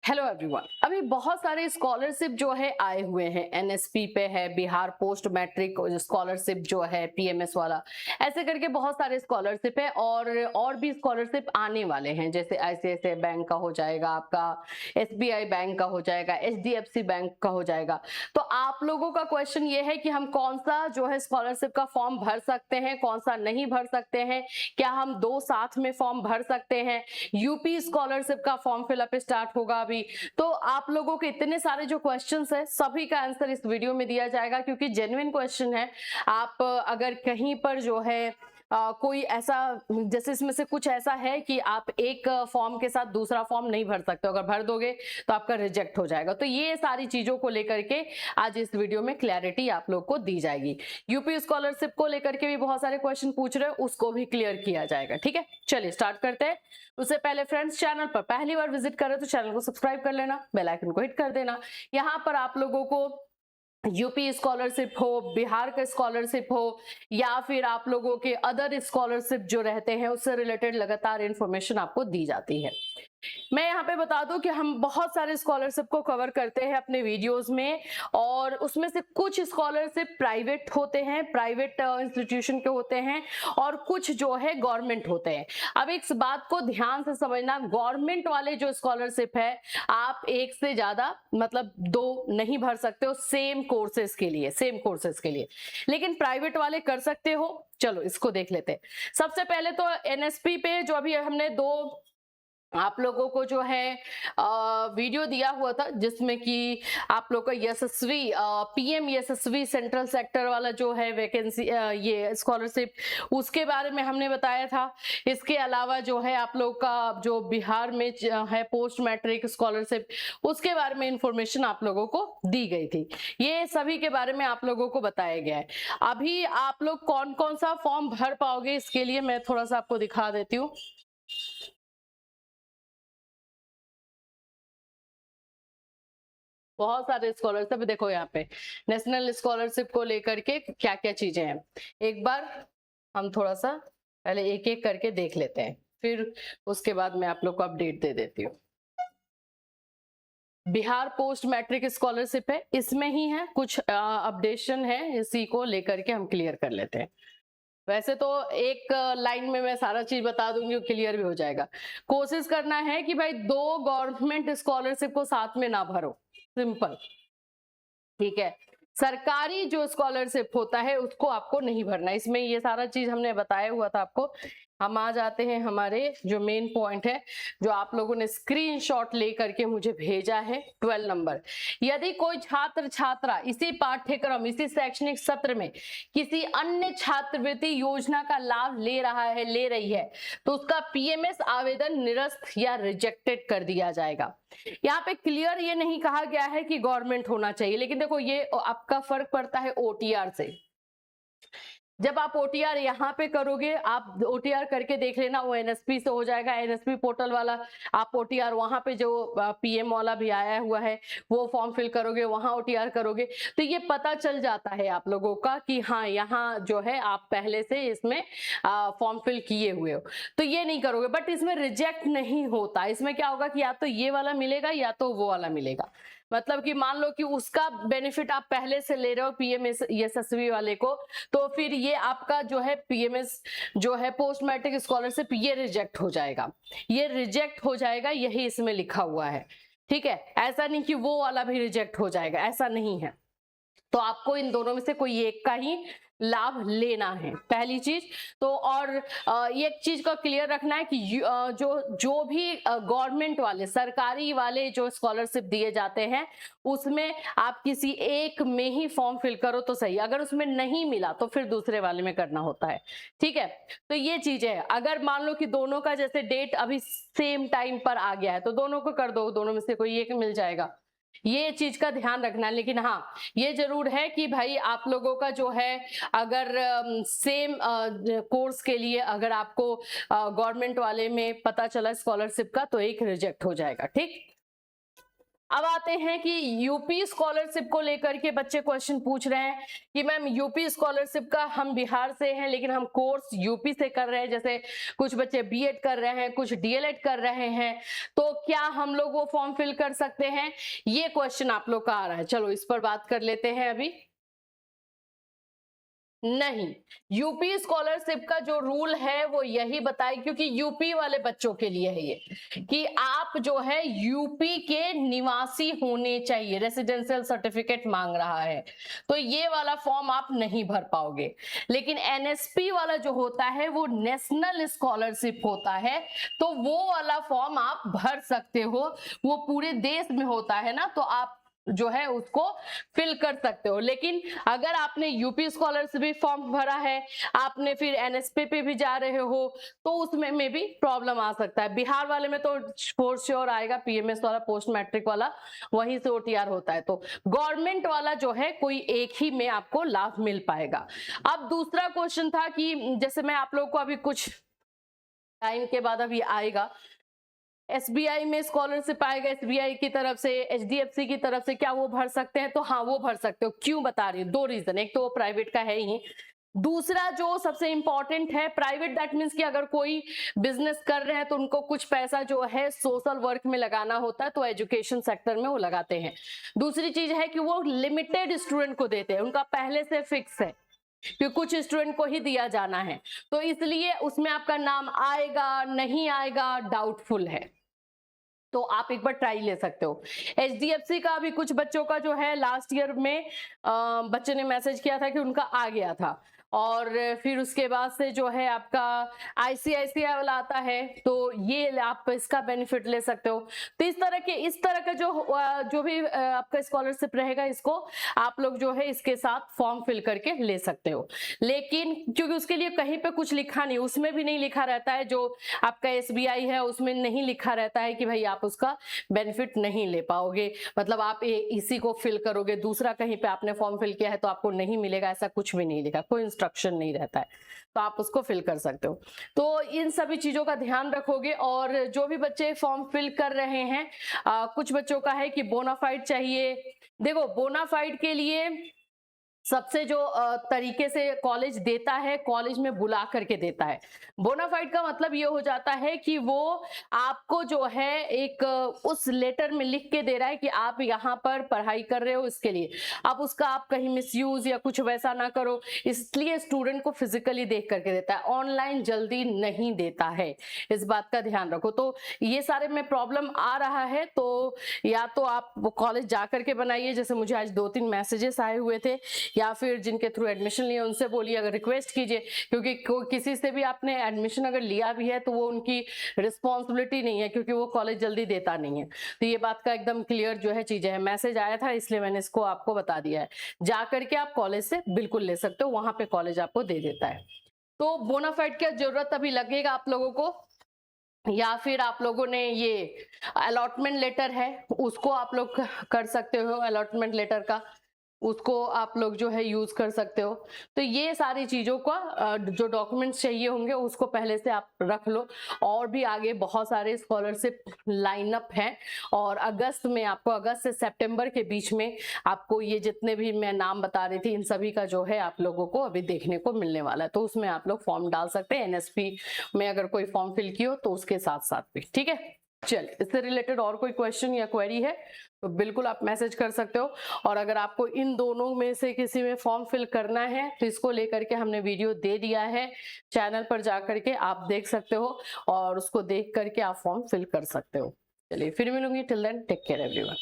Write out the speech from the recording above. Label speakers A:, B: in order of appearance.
A: Hello everyone. अभी बहुत सारे स्कॉलरशिप जो है आए हुए हैं, एनएसपी पे है, बिहार पोस्ट मैट्रिक स्कॉलरशिप जो है पीएमएस वाला, ऐसे करके बहुत सारे स्कॉलरशिप है और भी स्कॉलरशिप आने वाले हैं। जैसे आईसीआईसीआई बैंक का हो जाएगा, आपका एसबीआई बैंक का हो जाएगा, एचडीएफसी बैंक का हो जाएगा। तो आप लोगों का क्वेश्चन ये है कि हम कौन सा जो है स्कॉलरशिप का फॉर्म भर सकते हैं, कौन सा नहीं भर सकते हैं, क्या हम दो साथ में फॉर्म भर सकते हैं। यूपी स्कॉलरशिप का फॉर्म फिलअप स्टार्ट होगा अभी। तो आप लोगों के इतने सारे जो क्वेश्चंस है, सभी का आंसर इस वीडियो में दिया जाएगा, क्योंकि जेन्युइन क्वेश्चन है। आप अगर कहीं पर जो है कोई ऐसा, जैसे इसमें से कुछ ऐसा है कि आप एक फॉर्म के साथ दूसरा फॉर्म नहीं भर सकते, अगर भर दोगे तो आपका रिजेक्ट हो जाएगा। तो ये सारी चीजों को लेकर के आज इस वीडियो में क्लैरिटी आप लोग को दी जाएगी। यूपी स्कॉलरशिप को लेकर के भी बहुत सारे क्वेश्चन पूछ रहे हैं, उसको भी क्लियर किया जाएगा। ठीक है, चलिए स्टार्ट करते हैं। उससे पहले फ्रेंड्स, चैनल पर पहली बार विजिट करें तो चैनल को सब्सक्राइब कर लेना, बेल आइकन को हिट कर देना। यहाँ पर आप लोगों को यूपी स्कॉलरशिप हो, बिहार का स्कॉलरशिप हो, या फिर आप लोगों के अदर स्कॉलरशिप जो रहते हैं उससे रिलेटेड लगातार इंफॉर्मेशन आपको दी जाती है। मैं यहाँ पे बता दूं कि हम बहुत सारे स्कॉलरशिप को कवर करते हैं अपने वीडियोस में, और उसमें से कुछ स्कॉलरशिप प्राइवेट होते हैं, प्राइवेट इंस्टीट्यूशन के होते हैं, और कुछ जो है गवर्नमेंट होते हैं। अब इस बात को ध्यान से समझना, गवर्नमेंट वाले जो स्कॉलरशिप है आप एक से ज्यादा मतलब दो नहीं भर सकते हो सेम कोर्सेज के लिए, सेम कोर्सेज के लिए, लेकिन प्राइवेट वाले कर सकते हो। चलो इसको देख लेते हैं। सबसे पहले तो एनएसपी पे जो अभी हमने दो आप लोगों को जो है वीडियो दिया हुआ था, जिसमें कि आप लोग का यशस्वी पीएम यशस्वी सेंट्रल सेक्टर वाला जो है वैकेंसी, ये स्कॉलरशिप, उसके बारे में हमने बताया था। इसके अलावा जो है आप लोग का जो बिहार में है पोस्ट मैट्रिक स्कॉलरशिप, उसके बारे में इंफॉर्मेशन आप लोगों को दी गई थी। ये सभी के बारे में आप लोगों को बताया गया है। अभी आप लोग कौन कौन सा फॉर्म भर पाओगे, इसके लिए मैं थोड़ा सा आपको दिखा देती हूँ। बहुत सारे स्कॉलरशिप देखो, यहाँ पे नेशनल स्कॉलरशिप को लेकर के क्या क्या चीजें हैं, एक बार हम थोड़ा सा पहले एक एक करके देख लेते हैं, फिर उसके बाद मैं आप लोग को अपडेट दे देती हूँ। बिहार पोस्ट मैट्रिक स्कॉलरशिप है, इसमें ही है कुछ अपडेशन है, इसी को लेकर के हम क्लियर कर लेते हैं। वैसे तो एक लाइन में मैं सारा चीज बता दूंगी, क्लियर भी हो जाएगा। कोशिश करना है कि भाई दो गवर्नमेंट स्कॉलरशिप को साथ में ना भरो, सिंपल। ठीक है, सरकारी जो स्कॉलरशिप होता है उसको आपको नहीं भरना। इसमें ये सारा चीज हमने बताया हुआ था आपको। हम आ जाते हैं हमारे जो मेन पॉइंट है, जो आप लोगों ने स्क्रीनशॉट लेकर के मुझे भेजा है, 12 नंबर। यदि कोई छात्र छात्रा इसी पाठ्यक्रम, इसी शैक्षणिक सत्र में किसी अन्य छात्रवृत्ति योजना का लाभ ले रहा है, ले रही है, तो उसका पीएमएस आवेदन निरस्त या रिजेक्टेड कर दिया जाएगा। यहाँ पे क्लियर ये नहीं कहा गया है कि गवर्नमेंट होना चाहिए, लेकिन देखो ये आपका फर्क पड़ता है ओटीआर से। जब आप ओटीआर यहाँ पे करोगे, आप ओटीआर करके देख लेना, वो एनएसपी से हो जाएगा, एनएसपी पोर्टल वाला। आप ओटीआर वहां पे जो पीएम वाला भी आया हुआ है वो फॉर्म फिल करोगे, वहां ओटीआर करोगे, तो ये पता चल जाता है आप लोगों का कि हाँ यहाँ जो है आप पहले से इसमें फॉर्म फिल किए हुए हो। तो ये नहीं करोगे, बट इसमें रिजेक्ट नहीं होता। इसमें क्या होगा कि या तो ये वाला मिलेगा या तो वो वाला मिलेगा। मतलब कि मान लो कि उसका बेनिफिट आप पहले से ले रहे हो पीएम यशस्वी वाले को, तो फिर ये आपका जो है पीएमएस जो है पोस्ट मैट्रिक स्कॉलरशिप, ये रिजेक्ट हो जाएगा, ये रिजेक्ट हो जाएगा, यही इसमें लिखा हुआ है। ठीक है, ऐसा नहीं कि वो वाला भी रिजेक्ट हो जाएगा, ऐसा नहीं है। तो आपको इन दोनों में से कोई एक का ही लाभ लेना है, पहली चीज तो। और एक चीज का क्लियर रखना है कि जो भी गवर्नमेंट वाले, सरकारी वाले जो स्कॉलरशिप दिए जाते हैं, उसमें आप किसी एक में ही फॉर्म फिल करो तो सही। अगर उसमें नहीं मिला तो फिर दूसरे वाले में करना होता है। ठीक है, तो ये चीज है। अगर मान लो कि दोनों का जैसे डेट अभी सेम टाइम पर आ गया है, तो दोनों को कर दो, दोनों में से कोई एक मिल जाएगा। ये चीज का ध्यान रखना। लेकिन हाँ, ये जरूर है कि भाई आप लोगों का जो है, अगर सेम कोर्स के लिए अगर आपको गवर्नमेंट वाले में पता चला स्कॉलरशिप का, तो एक रिजेक्ट हो जाएगा। ठीक, अब आते हैं कि यूपी स्कॉलरशिप को लेकर के बच्चे क्वेश्चन पूछ रहे हैं कि मैम यूपी स्कॉलरशिप का, हम बिहार से हैं लेकिन हम कोर्स यूपी से कर रहे हैं, जैसे कुछ बच्चे बीएड कर रहे हैं, कुछ डीएलएड कर रहे हैं, तो क्या हम लोग वो फॉर्म फिल कर सकते हैं? ये क्वेश्चन आप लोग का आ रहा है। चलो इस पर बात कर लेते हैं अभी। नहीं, यूपी स्कॉलरशिप का जो रूल है वो यही बताए, क्योंकि यूपी वाले बच्चों के लिए है ये, कि आप जो है यूपी के निवासी होने चाहिए, रेसिडेंशियल सर्टिफिकेट मांग रहा है, तो ये वाला फॉर्म आप नहीं भर पाओगे। लेकिन एनएसपी वाला जो होता है वो नेशनल स्कॉलरशिप होता है, तो वो वाला फॉर्म आप भर सकते हो, वो पूरे देश में होता है ना, तो आप जो है उसको फिल कर सकते हो। लेकिन अगर आपने यूपी स्कॉलरशिप फॉर्म भरा है, आपने फिर एनएसपी पे भी जा रहे हो, तो उसमें में भी प्रॉब्लम आ सकता है। बिहार वाले में तो फॉर श्योर आएगा, पीएमएस वाला, पोस्ट मैट्रिक वाला, वहीं से ओटीआर होता है, तो गवर्नमेंट वाला जो है कोई एक ही में आपको लाभ मिल पाएगा। अब दूसरा क्वेश्चन था कि जैसे मैं आप लोगों को अभी कुछ टाइम के बाद अभी आएगा, एसबीआई में स्कॉलरशिप आएगा, एसबीआई की तरफ से, एचडीएफसी की तरफ से, क्या वो भर सकते हैं? तो हाँ, वो भर सकते हो। क्यों बता रही हूँ? दो रीजन, एक तो वो प्राइवेट का है ही, दूसरा जो सबसे इंपॉर्टेंट है, प्राइवेट दैट मीन्स कि अगर कोई बिजनेस कर रहे हैं तो उनको कुछ पैसा जो है सोशल वर्क में लगाना होता है, तो एजुकेशन सेक्टर में वो लगाते हैं। दूसरी चीज है कि वो लिमिटेड स्टूडेंट को देते हैं, उनका पहले से फिक्स है कि कुछ स्टूडेंट को ही दिया जाना है, तो इसलिए उसमें आपका नाम आएगा नहीं आएगा डाउटफुल है, तो आप एक बार ट्राई ले सकते हो। एचडीएफसी का भी कुछ बच्चों का जो है लास्ट ईयर में बच्चे ने मैसेज किया था कि उनका आ गया था, और फिर उसके बाद से जो है आपका आईसीआईसीआई वाला आता है, तो ये आप इसका बेनिफिट ले सकते हो। तो इस तरह का जो भी आपका स्कॉलरशिप रहेगा, इसको आप लोग जो है इसके साथ फॉर्म फिल करके ले सकते हो। लेकिन क्योंकि उसके लिए कहीं पे कुछ लिखा नहीं, उसमें भी नहीं लिखा रहता है, जो आपका एसबीआई है उसमें नहीं लिखा रहता है कि भाई आप उसका बेनिफिट नहीं ले पाओगे, मतलब आप इसी को फिल करोगे, दूसरा कहीं पे आपने फॉर्म फिल किया है तो आपको नहीं मिलेगा, ऐसा कुछ भी नहीं लिखा, कोई इंस्ट्रक्शन नहीं रहता है, तो आप उसको फिल कर सकते हो। तो इन सभी चीजों का ध्यान रखोगे। और जो भी बच्चे फॉर्म फिल कर रहे हैं, कुछ बच्चों का है कि बोनाफाइड चाहिए। देखो, बोनाफाइड के लिए सबसे जो तरीके से कॉलेज देता है, कॉलेज में बुला करके देता है। बोनाफाइड का मतलब ये हो जाता है कि वो आपको जो है एक उस लेटर में लिख के दे रहा है कि आप यहाँ पर पढ़ाई कर रहे हो, इसके लिए आप उसका आप कहीं मिसयूज या कुछ वैसा ना करो, इसलिए स्टूडेंट को फिजिकली देख करके देता है, ऑनलाइन जल्दी नहीं देता है, इस बात का ध्यान रखो। तो ये सारे में प्रॉब्लम आ रहा है, तो या तो आप कॉलेज जा करके बनाइए, जैसे मुझे आज 2-3 मैसेजेस आए हुए थे, या फिर जिनके थ्रू एडमिशन लिए उनसे बोलिए, अगर रिक्वेस्ट कीजिए, क्योंकि किसी से भी आपने एडमिशन अगर लिया भी है तो वो उनकी रिस्पॉन्सिबिलिटी नहीं है, क्योंकि वो कॉलेज जल्दी देता नहीं है। तो ये बात का एकदम क्लियर जो है चीजें है, मैसेज आया था इसलिए मैंने इसको आपको बता दिया है। जा करके आप कॉलेज से बिल्कुल ले सकते हो, वहां पे कॉलेज आपको दे देता है। तो बोनाफाइड की जरूरत अभी लगेगा आप लोगों को, या फिर आप लोगों ने ये अलॉटमेंट लेटर है उसको आप लोग कर सकते हो, अलॉटमेंट लेटर का उसको आप लोग जो है यूज कर सकते हो। तो ये सारी चीजों का जो डॉक्यूमेंट्स चाहिए होंगे उसको पहले से आप रख लो। और भी आगे बहुत सारे स्कॉलरशिप लाइनअप हैं, और अगस्त में आपको, अगस्त से सितंबर के बीच में आपको ये जितने भी मैं नाम बता रही थी इन सभी का जो है आप लोगों को अभी देखने को मिलने वाला है, तो उसमें आप लोग फॉर्म डाल सकते हैं। एनएसपी में अगर कोई फॉर्म फिल किया हो तो उसके साथ साथ भी, ठीक है। चल, इससे रिलेटेड और कोई क्वेश्चन या क्वेरी है तो बिल्कुल आप मैसेज कर सकते हो। और अगर आपको इन दोनों में से किसी में फॉर्म फिल करना है तो इसको लेकर के हमने वीडियो दे दिया है, चैनल पर जा करके आप देख सकते हो और उसको देख करके आप फॉर्म फिल कर सकते हो। चलिए फिर मिलूंगी, till then take care everyone.